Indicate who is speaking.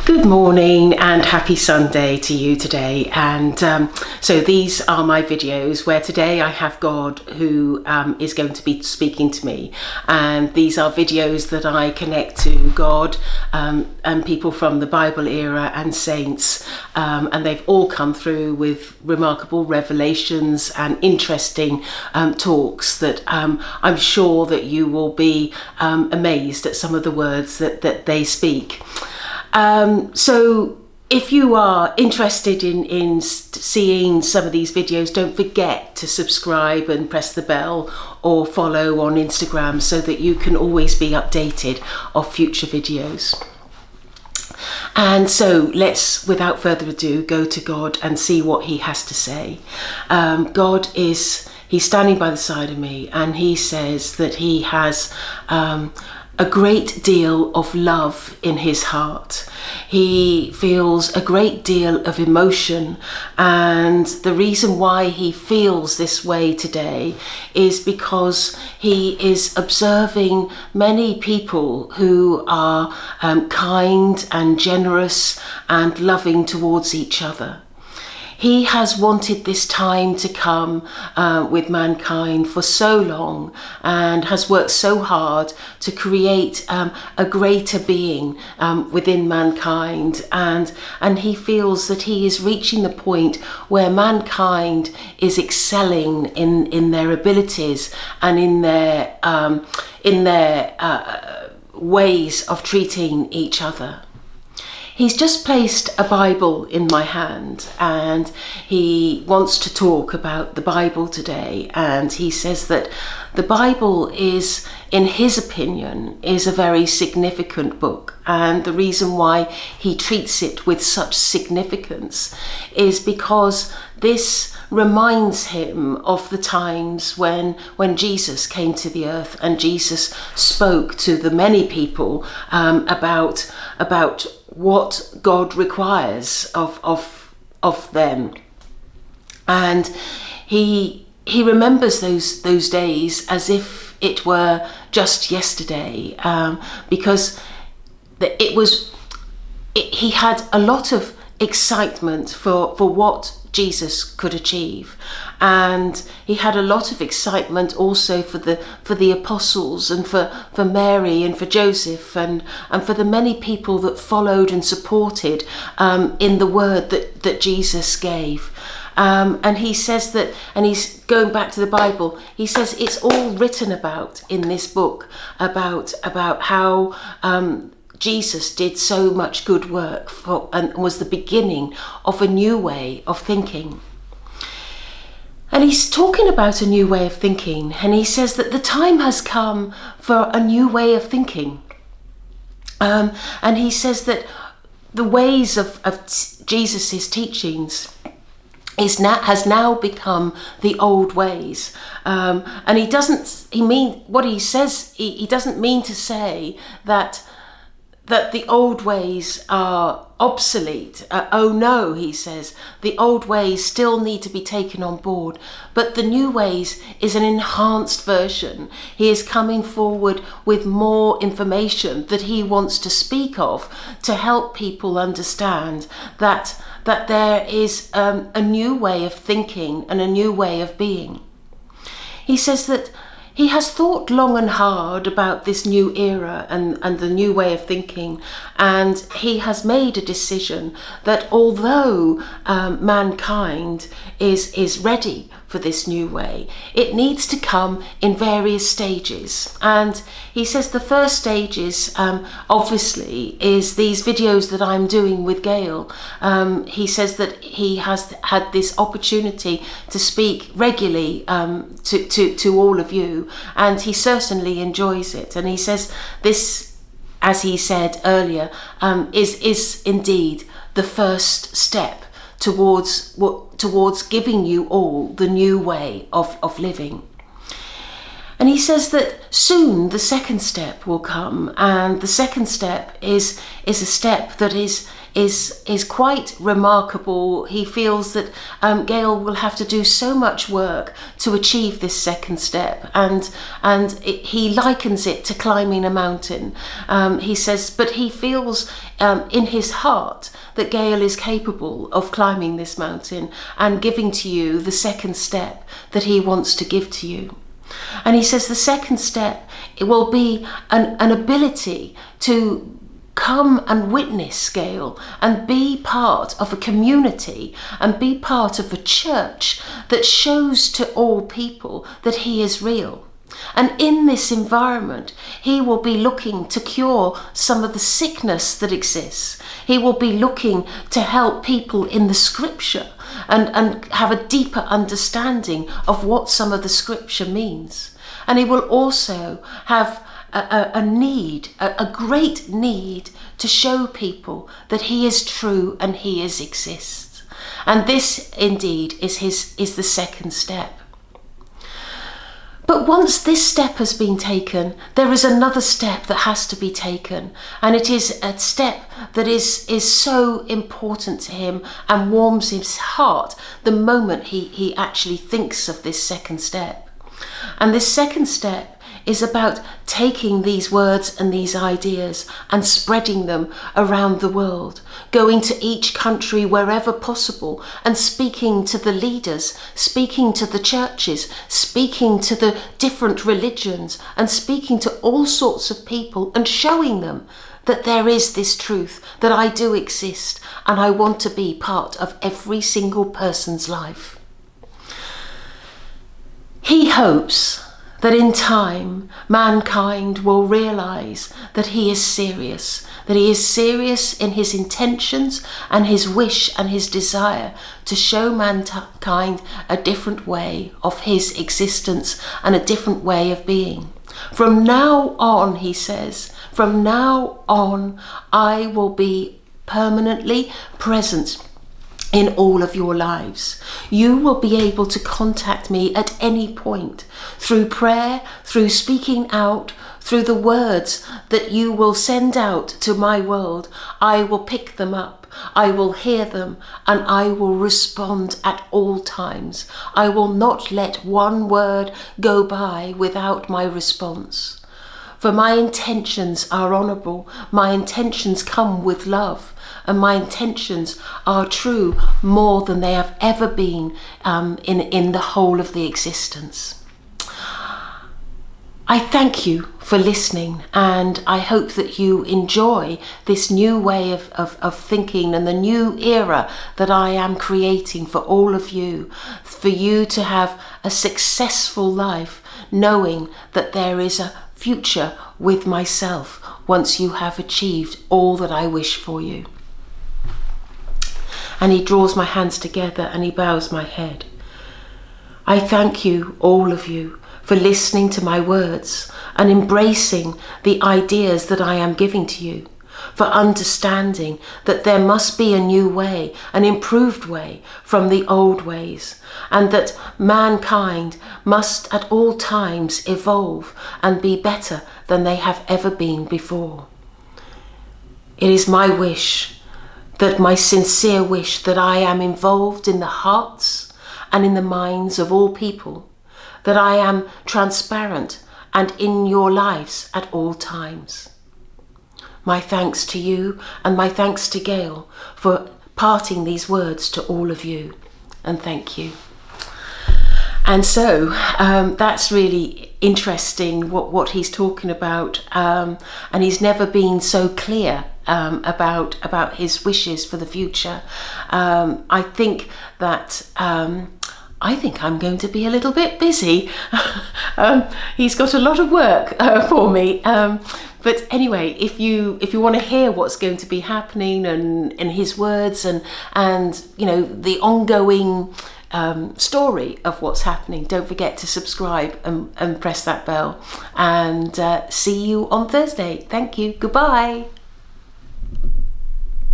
Speaker 1: Good morning and happy Sunday to you today. And so these are my videos where today I have God who is going to be speaking to me. And these are videos that I connect to God and people from the Bible era and saints. And they've all come through with remarkable revelations and interesting talks that I'm sure that you will be amazed at some of the words that they speak. So if you are interested in seeing some of these videos, don't forget to subscribe and press the bell or follow on Instagram so that you can always be updated of future videos. And so let's, without further ado, go to God and see what he has to say. He's standing by the side of me, and he says that he has a great deal of love in his heart. He feels a great deal of emotion, and the reason why he feels this way today is because he is observing many people who are kind and generous and loving towards each other. He has wanted this time to come with mankind for so long and has worked so hard to create a greater being within mankind. And he feels that he is reaching the point where mankind is excelling in their abilities and in their ways of treating each other. He's just placed a Bible in my hand, and he wants to talk about the Bible today. And he says that the Bible is, in his opinion, is a very significant book. And the reason why he treats it with such significance is because this reminds him of the times when Jesus came to the earth and Jesus spoke to the many people about what God requires of them. And he remembers those days as if it were just yesterday, because he had a lot of excitement for what Jesus could achieve, and he had a lot of excitement also for the apostles and for Mary and for Joseph and for the many people that followed and supported in the word that Jesus gave. And he says that, and he's going back to the Bible, he says it's all written about in this book about how Jesus did so much good work and was the beginning of a new way of thinking. And he's talking about a new way of thinking, and he says that the time has come for a new way of thinking. And he says that the ways of Jesus's teachings has now become the old ways, and he doesn't mean to say that the old ways are obsolete. Oh no, he says, the old ways still need to be taken on board, but the new ways is an enhanced version. He is coming forward with more information that he wants to speak of to help people understand that there is a new way of thinking and a new way of being. He says that he has thought long and hard about this new era and the new way of thinking, and he has made a decision that although mankind is ready for this new way, it needs to come in various stages. And he says the first stages, obviously, is these videos that I'm doing with Gail. He says that he has had this opportunity to speak regularly to all of you, and he certainly enjoys it. And he says this, as he said earlier, is indeed the first step towards giving you all the new way of living. And he says that soon the second step will come, and the second step is a step that is quite remarkable. He feels that Gail will have to do so much work to achieve this second step, and he likens it to climbing a mountain. He says, but he feels in his heart that Gail is capable of climbing this mountain and giving to you the second step that he wants to give to you. And he says the second step, it will be an ability to come and witness Gail and be part of a community and be part of a church that shows to all people that he is real. And in this environment, he will be looking to cure some of the sickness that exists. He will be looking to help people in the scripture and have a deeper understanding of what some of the scripture means. And he will also have a great need to show people that he is true and he exists. And this indeed is the second step. But once this step has been taken, there is another step that has to be taken. And it is a step that is so important to him and warms his heart the moment he actually thinks of this second step. And this second step is about taking these words and these ideas and spreading them around the world, going to each country wherever possible and speaking to the leaders, speaking to the churches, speaking to the different religions and speaking to all sorts of people and showing them that there is this truth, that I do exist and I want to be part of every single person's life. He hopes that in time, mankind will realise that he is serious in his intentions and his wish and his desire to show mankind a different way of his existence and a different way of being. From now on, he says, from now on, I will be permanently present in all of your lives. You will be able to contact me at any point through prayer, through speaking out, through the words that you will send out to my world. I will pick them up, I will hear them, and I will respond at all times. I will not let one word go by without my response. For my intentions are honourable, my intentions come with love, and my intentions are true more than they have ever been in the whole of the existence. I thank you for listening, and I hope that you enjoy this new way of thinking and the new era that I am creating for all of you, for you to have a successful life, knowing that there is a future with myself once you have achieved all that I wish for you. And he draws my hands together and he bows my head. I thank you, all of you, for listening to my words and embracing the ideas that I am giving to you, for understanding that there must be a new way, an improved way from the old ways, and that mankind must at all times evolve and be better than they have ever been before. It is my wish, that my sincere wish, that I am involved in the hearts and in the minds of all people, that I am transparent and in your lives at all times. My thanks to you and my thanks to Gail for parting these words to all of you, and thank you. And so that's really interesting what he's talking about, and he's never been so clear about his wishes for the future. I think that I think I'm going to be a little bit busy. He's got a lot of work for me. But anyway, if you want to hear what's going to be happening and his words and you know the ongoing story of what's happening, don't forget to subscribe and press that bell. And see you on Thursday. Thank you. Goodbye.